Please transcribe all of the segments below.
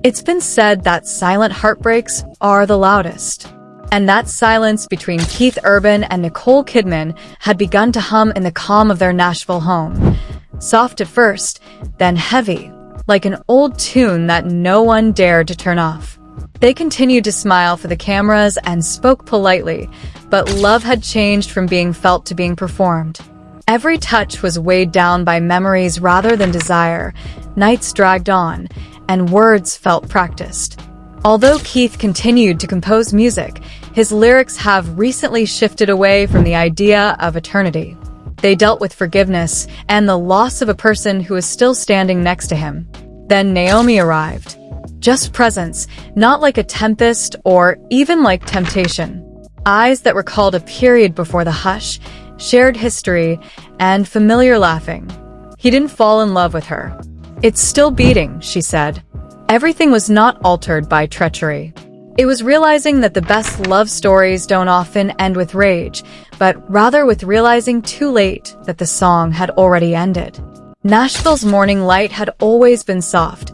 It's been said that silent heartbreaks are the loudest. And that silence between Keith Urban and Nicole Kidman had begun to hum in the calm of their Nashville home. Soft at first, then heavy, like an old tune that no one dared to turn off. They continued to smile for the cameras and spoke politely, but love had changed from being felt to being performed. Every touch was weighed down by memories rather than desire. Nights dragged on, and words felt practiced. Although Keith continued to compose music, his lyrics have recently shifted away from the idea of eternity. They dealt with forgiveness and the loss of a person who was still standing next to him. Then Naomi arrived. Just presence, not like a tempest or even like temptation. Eyes that recalled a period before the hush, shared history, and familiar laughing. He didn't fall in love with her. "It's still beating," she said. Everything was not altered by treachery. It was realizing that the best love stories don't often end with rage, but rather with realizing too late that the song had already ended. Nashville's morning light had always been soft,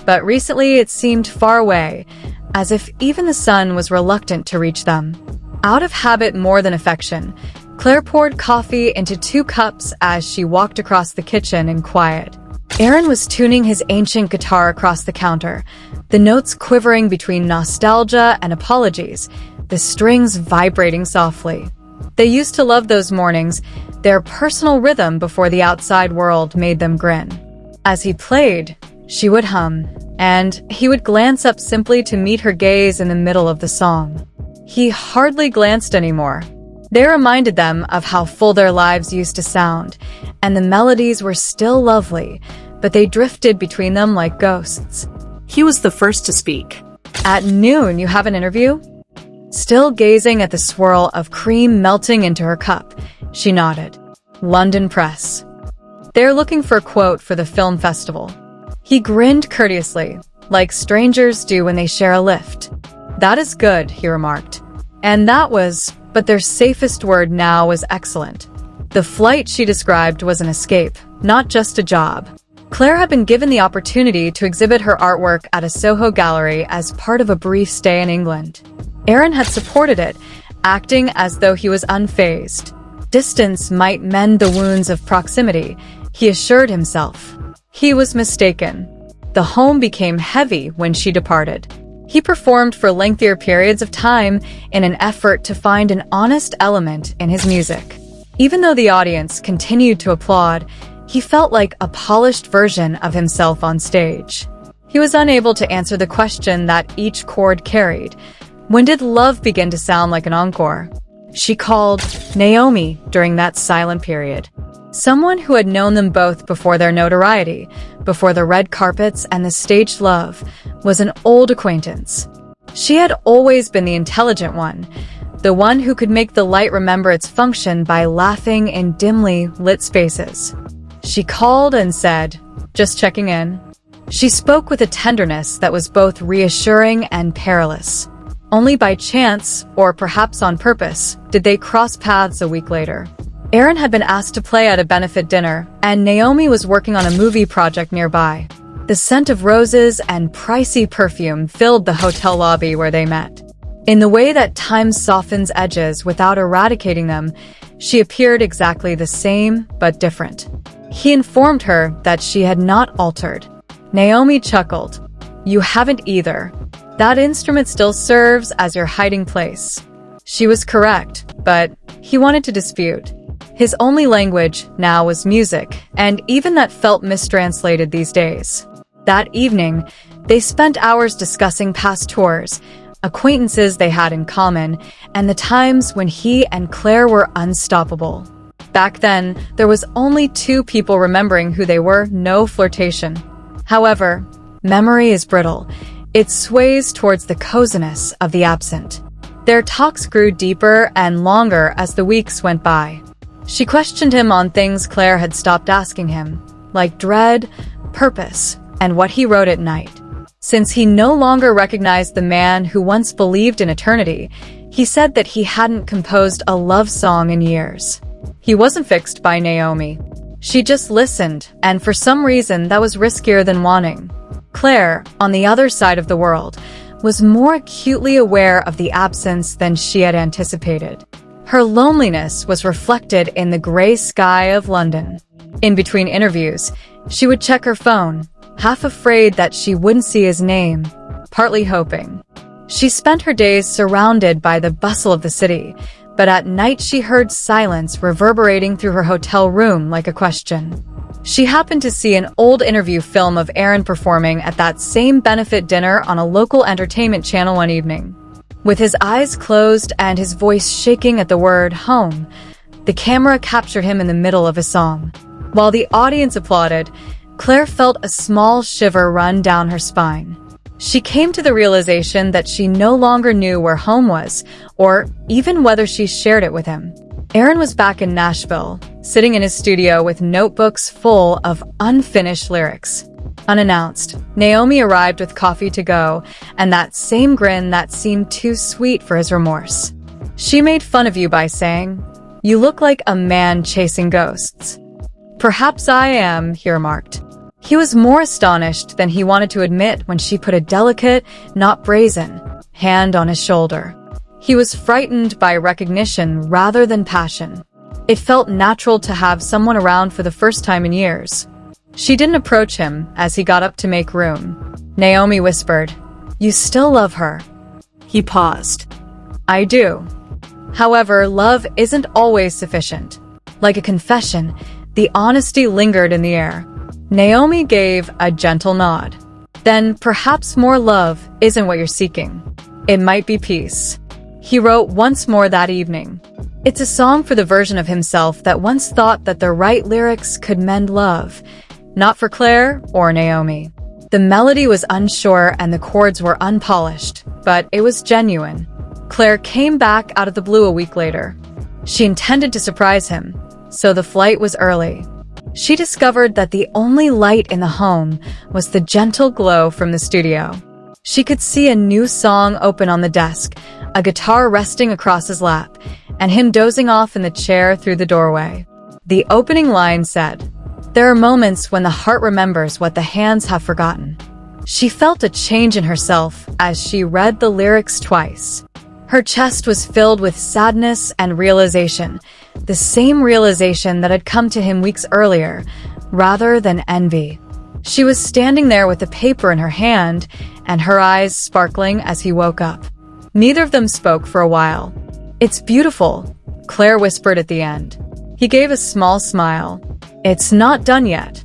but recently it seemed far away, as if even the sun was reluctant to reach them. Out of habit more than affection, Claire poured coffee into 2 cups as she walked across the kitchen in quiet. Aaron was tuning his ancient guitar across the counter, the notes quivering between nostalgia and apologies, the strings vibrating softly. They used to love those mornings, their personal rhythm before the outside world made them grin. As he played, she would hum, and he would glance up simply to meet her gaze in the middle of the song. He hardly glanced anymore. They reminded them of how full their lives used to sound, and the melodies were still lovely, but they drifted between them like ghosts. He was the first to speak. "At noon, you have an interview?" Still gazing at the swirl of cream melting into her cup, she nodded. "London Press. They're looking for a quote for the film festival." He grinned courteously, like strangers do when they share a lift. "That is good," he remarked. And that was, but their safest word now was excellent. The flight she described was an escape, not just a job. Claire had been given the opportunity to exhibit her artwork at a Soho gallery as part of a brief stay in England. Aaron had supported it, acting as though he was unfazed. Distance might mend the wounds of proximity, he assured himself. He was mistaken. The home became heavy when she departed. He performed for lengthier periods of time in an effort to find an honest element in his music. Even though the audience continued to applaud, he felt like a polished version of himself on stage. He was unable to answer the question that each chord carried. When did love begin to sound like an encore? She called Naomi during that silent period. Someone who had known them both before their notoriety, before the red carpets and the staged love, was an old acquaintance. She had always been the intelligent one, the one who could make the light remember its function by laughing in dimly lit spaces. She called and said, "Just checking in." She spoke with a tenderness that was both reassuring and perilous. Only by chance, or perhaps on purpose, did they cross paths a week later. Aaron had been asked to play at a benefit dinner, and Naomi was working on a movie project nearby. The scent of roses and pricey perfume filled the hotel lobby where they met. In the way that time softens edges without eradicating them, she appeared exactly the same but different. He informed her that she had not altered. Naomi chuckled. "You haven't either. That instrument still serves as your hiding place." She was correct, but he wanted to dispute. His only language now was music, and even that felt mistranslated these days. That evening, they spent hours discussing past tours, acquaintances they had in common, and the times when he and Claire were unstoppable. Back then, there was only 2 people remembering who they were, no flirtation. However, memory is brittle. It sways towards the coziness of the absent. Their talks grew deeper and longer as the weeks went by. She questioned him on things Claire had stopped asking him, like dread, purpose, and what he wrote at night. Since he no longer recognized the man who once believed in eternity, he said that he hadn't composed a love song in years. He wasn't fixed by Naomi. She just listened, and for some reason that was riskier than wanting. Claire, on the other side of the world, was more acutely aware of the absence than she had anticipated. Her loneliness was reflected in the gray sky of London. In between interviews, she would check her phone, half afraid that she wouldn't see his name, partly hoping. She spent her days surrounded by the bustle of the city, but at night she heard silence reverberating through her hotel room like a question. She happened to see an old interview film of Aaron performing at that same benefit dinner on a local entertainment channel one evening. With his eyes closed and his voice shaking at the word home, the camera captured him in the middle of a song. While the audience applauded, Claire felt a small shiver run down her spine. She came to the realization that she no longer knew where home was, or even whether she shared it with him. Aaron was back in Nashville, sitting in his studio with notebooks full of unfinished lyrics. Unannounced, Naomi arrived with coffee to go and that same grin that seemed too sweet for his remorse. She made fun of you by saying, "You look like a man chasing ghosts." "Perhaps I am," he remarked. He was more astonished than he wanted to admit when she put a delicate, not brazen, hand on his shoulder. He was frightened by recognition rather than passion. It felt natural to have someone around for the first time in years. She didn't approach him as he got up to make room. Naomi whispered, "You still love her." He paused. "I do. However, love isn't always sufficient." Like a confession, the honesty lingered in the air. Naomi gave a gentle nod. "Then perhaps more love isn't what you're seeking. It might be peace." He wrote once more that evening. It's a song for the version of himself that once thought that the right lyrics could mend love, not for Claire or Naomi. The melody was unsure and the chords were unpolished, but it was genuine. Claire came back out of the blue a week later. She intended to surprise him, so the flight was early. She discovered that the only light in the home was the gentle glow from the studio. She could see a new song open on the desk, a guitar resting across his lap, and him dozing off in the chair through the doorway. The opening line said, "There are moments when the heart remembers what the hands have forgotten." She felt a change in herself as she read the lyrics twice. Her chest was filled with sadness and realization, the same realization that had come to him weeks earlier, rather than envy. She was standing there with the paper in her hand and her eyes sparkling as he woke up. Neither of them spoke for a while. "It's beautiful," Claire whispered at the end. He gave a small smile. "It's not done yet."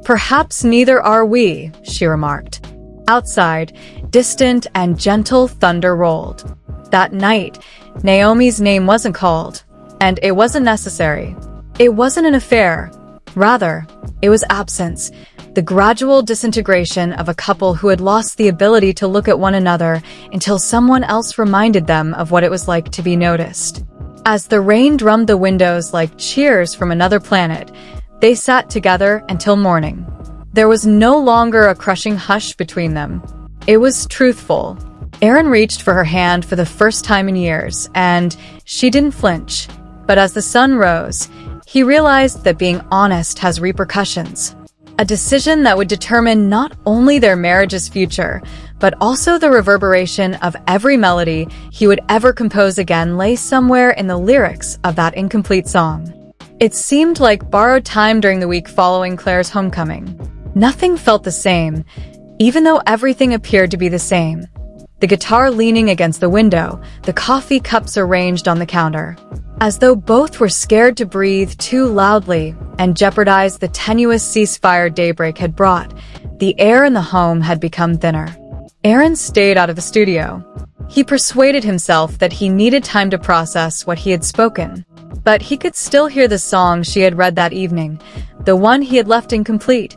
"Perhaps neither are we," she remarked. Outside, distant and gentle thunder rolled. That night, Naomi's name wasn't called, and it wasn't necessary. It wasn't an affair. Rather, it was absence, the gradual disintegration of a couple who had lost the ability to look at one another until someone else reminded them of what it was like to be noticed. As the rain drummed the windows like cheers from another planet, they sat together until morning. There was no longer a crushing hush between them. It was truthful. Aaron reached for her hand for the first time in years, and she didn't flinch. But as the sun rose, he realized that being honest has repercussions. A decision that would determine not only their marriage's future, but also the reverberation of every melody he would ever compose again lay somewhere in the lyrics of that incomplete song. It seemed like borrowed time during the week following Claire's homecoming. Nothing felt the same, even though everything appeared to be the same. The guitar leaning against the window, the coffee cups arranged on the counter. As though both were scared to breathe too loudly and jeopardize the tenuous ceasefire daybreak had brought, the air in the home had become thinner. Aaron stayed out of the studio. He persuaded himself that he needed time to process what he had spoken. But he could still hear the song she had read that evening, the one he had left incomplete,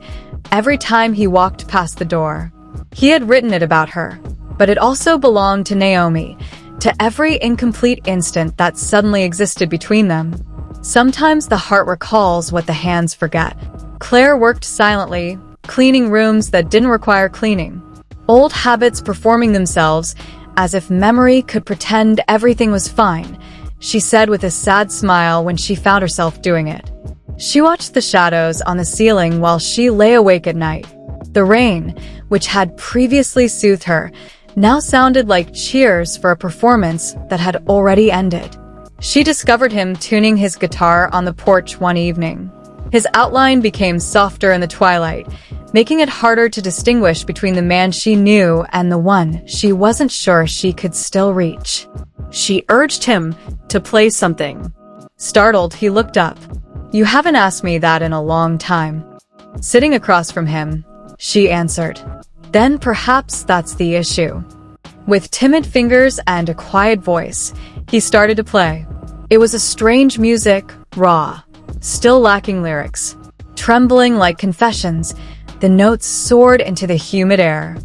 every time he walked past the door. He had written it about her, but it also belonged to Naomi, to every incomplete instant that suddenly existed between them. Sometimes the heart recalls what the hands forget. Claire worked silently, cleaning rooms that didn't require cleaning. Old habits performing themselves as if memory could pretend everything was fine, she said with a sad smile when she found herself doing it. She watched the shadows on the ceiling while she lay awake at night. The rain, which had previously soothed her, now sounded like cheers for a performance that had already ended. She discovered him tuning his guitar on the porch one evening. His outline became softer in the twilight, making it harder to distinguish between the man she knew and the one she wasn't sure she could still reach. She urged him to play something. Startled, he looked up. "You haven't asked me that in a long time." Sitting across from him, she answered. "Then perhaps that's the issue." With timid fingers and a quiet voice, he started to play. It was a strange music, raw, still lacking lyrics. Trembling like confessions, the notes soared into the humid air.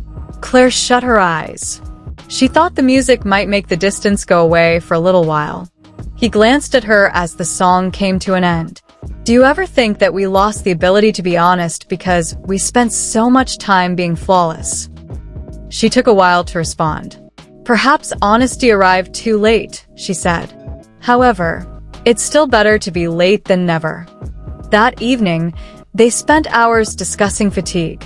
Claire shut her eyes. She thought the music might make the distance go away for a little while. He glanced at her as the song came to an end. "Do you ever think that we lost the ability to be honest because we spent so much time being flawless?" She took a while to respond. "Perhaps honesty arrived too late," she said. "However, it's still better to be late than never." That evening, they spent hours discussing fatigue,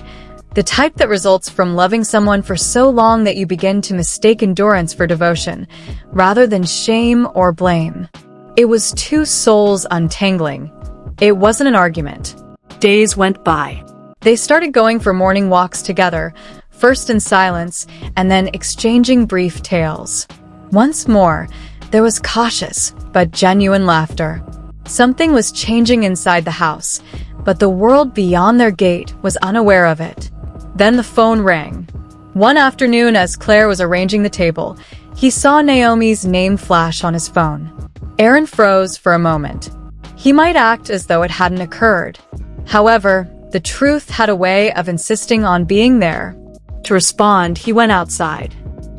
the type that results from loving someone for so long that you begin to mistake endurance for devotion, rather than shame or blame. It was two souls untangling. It wasn't an argument. Days went by. They started going for morning walks together, first in silence, and then exchanging brief tales. Once more, there was cautious but genuine laughter. Something was changing inside the house, but the world beyond their gate was unaware of it. Then the phone rang. One afternoon, as Claire was arranging the table, he saw Naomi's name flash on his phone. Aaron froze for a moment. He might act as though it hadn't occurred. However, the truth had a way of insisting on being there. To respond, he went outside.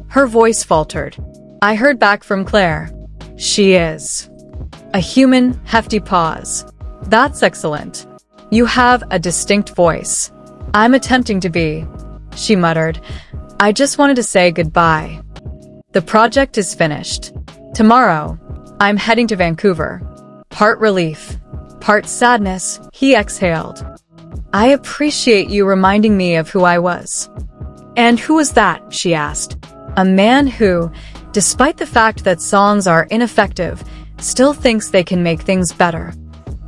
Her voice faltered. "I heard back from Claire. She is." A human, hefty pause. "That's excellent. You have a distinct voice." "I'm attempting to be," she muttered. "I just wanted to say goodbye. The project is finished. Tomorrow, I'm heading to Vancouver." Part relief, part sadness, he exhaled. "I appreciate you reminding me of who I was." "And who was that?" she asked. "A man who, despite the fact that songs are ineffective, still thinks they can make things better."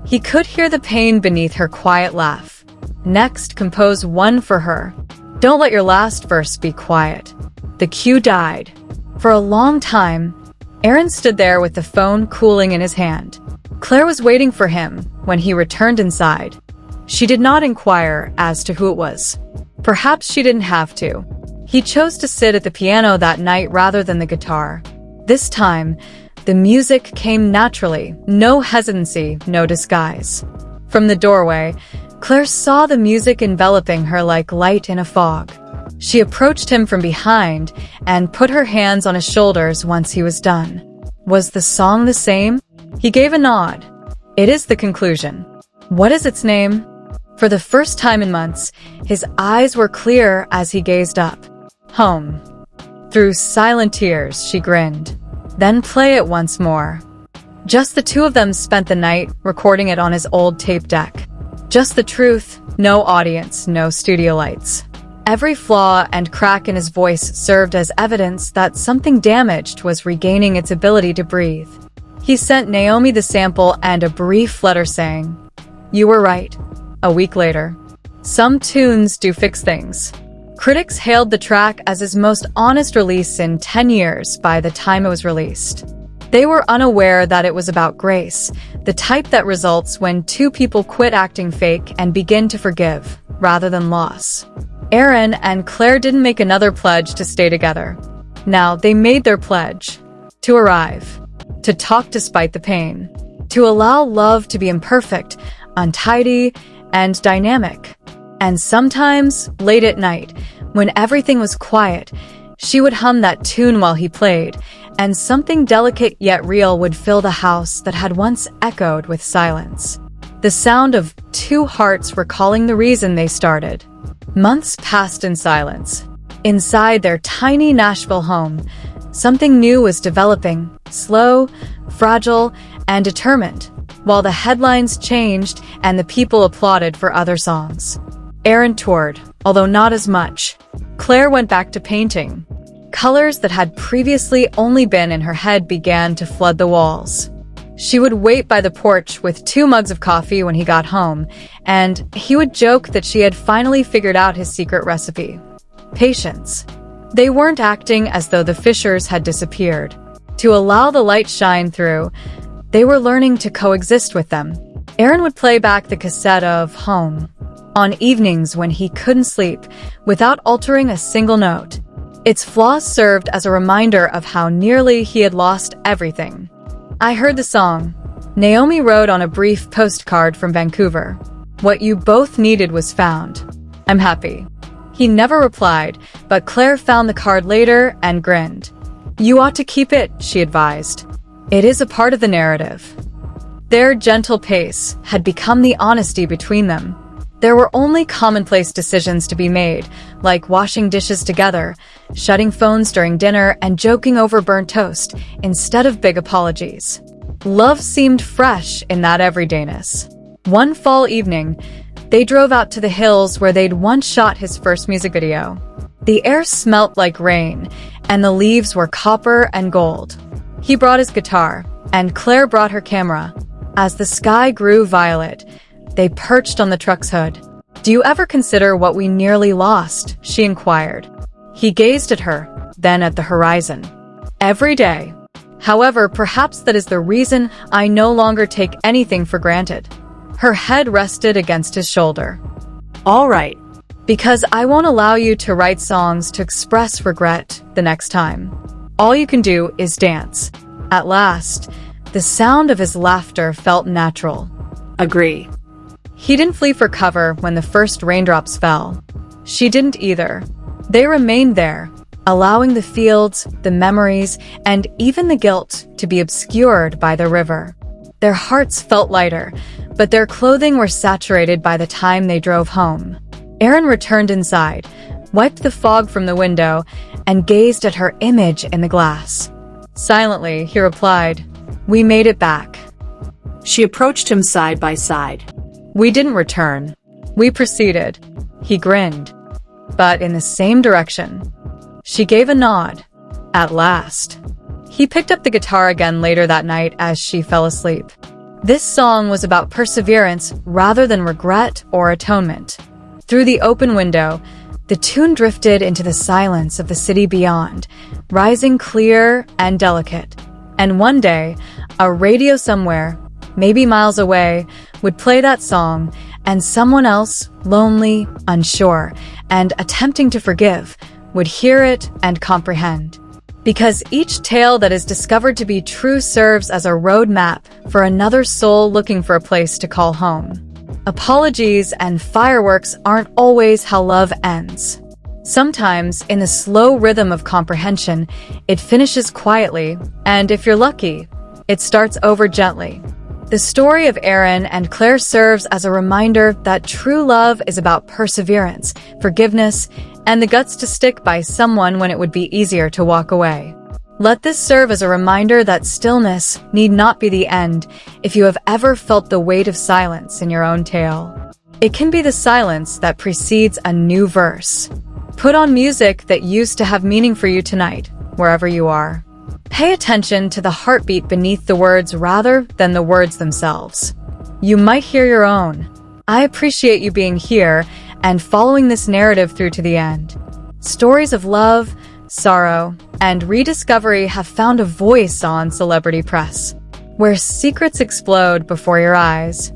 He could hear the pain beneath her quiet laugh. "Next, compose one for her. Don't let your last verse be quiet." The cue died. For a long time, Aaron stood there with the phone cooling in his hand. Claire was waiting for him when he returned inside. She did not inquire as to who it was. Perhaps she didn't have to. He chose to sit at the piano that night rather than the guitar. This time, the music came naturally, no hesitancy, no disguise. From the doorway, Claire saw the music enveloping her like light in a fog. She approached him from behind and put her hands on his shoulders once he was done. Was the song the same? He gave a nod. "It is the conclusion." "What is its name?" For the first time in months, his eyes were clear as he gazed up. "Home." Through silent tears, she grinned. "Then play it once more." Just the two of them spent the night recording it on his old tape deck. Just the truth, no audience, no studio lights. Every flaw and crack in his voice served as evidence that something damaged was regaining its ability to breathe. He sent Naomi the sample and a brief letter saying, "You were right." A week later. Some tunes do fix things. Critics hailed the track as his most honest release in 10 years by the time it was released. They were unaware that it was about grace, the type that results when two people quit acting fake and begin to forgive, rather than loss. Aaron and Claire didn't make another pledge to stay together. Now they made their pledge. To arrive. To talk despite the pain. To allow love to be imperfect, untidy, and dynamic. And sometimes, late at night, when everything was quiet, she would hum that tune while he played, and something delicate yet real would fill the house that had once echoed with silence. The sound of two hearts recalling the reason they started. Months passed in silence. Inside their tiny Nashville home, something new was developing, slow, fragile, and determined, while the headlines changed and the people applauded for other songs. Aaron toured, although not as much. Claire went back to painting. Colors that had previously only been in her head began to flood the walls. She would wait by the porch with 2 mugs of coffee when he got home, and he would joke that she had finally figured out his secret recipe. Patience. They weren't acting as though the fissures had disappeared. To allow the light shine through, they were learning to coexist with them. Aaron would play back the cassette of Home on evenings when he couldn't sleep without altering a single note. Its flaws served as a reminder of how nearly he had lost everything. I heard the song. Naomi wrote on a brief postcard from Vancouver. What you both needed was found. I'm happy. He never replied, but Claire found the card later and grinned. You ought to keep it, she advised. It is a part of the narrative. Their gentle pace had become the honesty between them. There were only commonplace decisions to be made, like washing dishes together, shutting phones during dinner, and joking over burnt toast, instead of big apologies. Love seemed fresh in that everydayness. One fall evening, they drove out to the hills where they'd once shot his first music video. The air smelt like rain, and the leaves were copper and gold. He brought his guitar, and Claire brought her camera. As the sky grew violet, they perched on the truck's hood. Do you ever consider what we nearly lost? She inquired. He gazed at her, then at the horizon. Every day. However, perhaps that is the reason I no longer take anything for granted. Her head rested against his shoulder. All right. Because I won't allow you to write songs to express regret the next time. All you can do is dance. At last, the sound of his laughter felt natural. Agree. He didn't flee for cover when the first raindrops fell. She didn't either. They remained there, allowing the fields, the memories, and even the guilt to be obscured by the river. Their hearts felt lighter, but their clothing were saturated by the time they drove home. Aaron returned inside, wiped the fog from the window, and gazed at her image in the glass. Silently, he replied, "We made it back." She approached him side by side. We didn't return. We proceeded. He grinned, but in the same direction. She gave a nod. At last. He picked up the guitar again later that night as she fell asleep. This song was about perseverance rather than regret or atonement. Through the open window, the tune drifted into the silence of the city beyond, rising clear and delicate. And one day, a radio somewhere, maybe miles away, would play that song, and someone else, lonely, unsure, and attempting to forgive, would hear it and comprehend. Because each tale that is discovered to be true serves as a roadmap for another soul looking for a place to call home. Apologies and fireworks aren't always how love ends. Sometimes, in the slow rhythm of comprehension, it finishes quietly, and if you're lucky, it starts over gently. The story of Aaron and Claire serves as a reminder that true love is about perseverance, forgiveness, and the guts to stick by someone when it would be easier to walk away. Let this serve as a reminder that stillness need not be the end if you have ever felt the weight of silence in your own tale. It can be the silence that precedes a new verse. Put on music that used to have meaning for you tonight, wherever you are. Pay attention to the heartbeat beneath the words rather than the words themselves. You might hear your own. I appreciate you being here and following this narrative through to the end. Stories of love, sorrow, and rediscovery have found a voice on Celebrity Press, where secrets explode before your eyes.